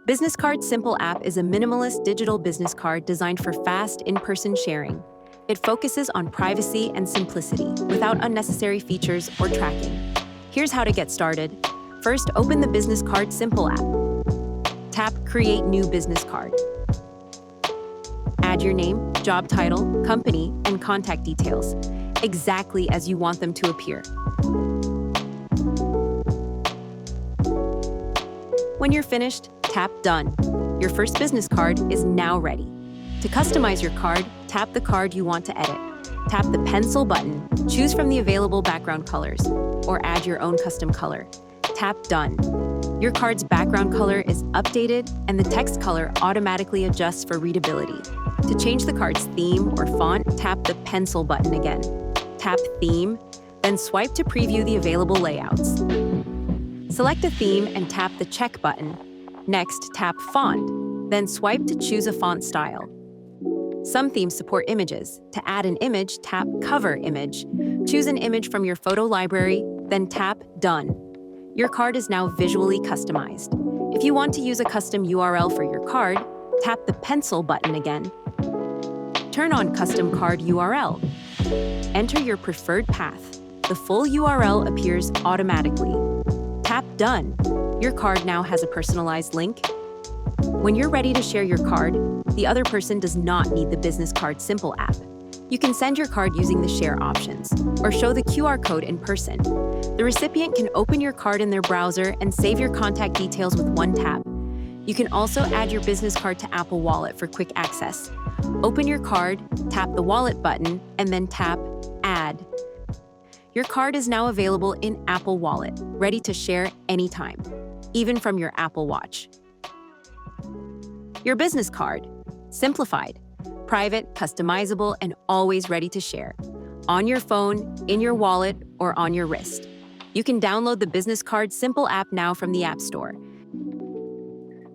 Business Card Simple app is a minimalist digital business card designed for fast, in-person sharing. It focuses on privacy and simplicity without unnecessary features or tracking. Here's how to get started. First, open the Business Card Simple app. Tap Create New Business Card. Add your name, job title, company, and contact details, exactly as you want them to appear. When you're finished, tap Done. Your first business card is now ready. To customize your card, tap the card you want to edit. Tap the pencil button, choose from the available background colors, or add your own custom color. Tap Done. Your card's background color is updated, and the text color automatically adjusts for readability. To change the card's theme or font, tap the pencil button again. Tap Theme, then swipe to preview the available layouts. Select a theme and tap the check button. Next, tap Font, then swipe to choose a font style. Some themes support images. To add an image, tap Cover Image. Choose an image from your photo library, then tap Done. Your card is now visually customized. If you want to use a custom URL for your card, tap the pencil button again. Turn on Custom Card URL. Enter your preferred path. The full URL appears automatically. Tap Done. Your card now has a personalized link. When you're ready to share your card, the other person does not need the Business Card Simple app. You can send your card using the share options, or show the QR code in person. The recipient can open your card in their browser and save your contact details with one tap. You can also add your business card to Apple Wallet for quick access. Open your card, tap the Wallet button, and then tap Add. Your card is now available in Apple Wallet, ready to share anytime, even from your Apple Watch. Your business card, simplified, private, customizable, and always ready to share. On your phone, in your wallet, or on your wrist. You can download the Business Card Simple app now from the App Store.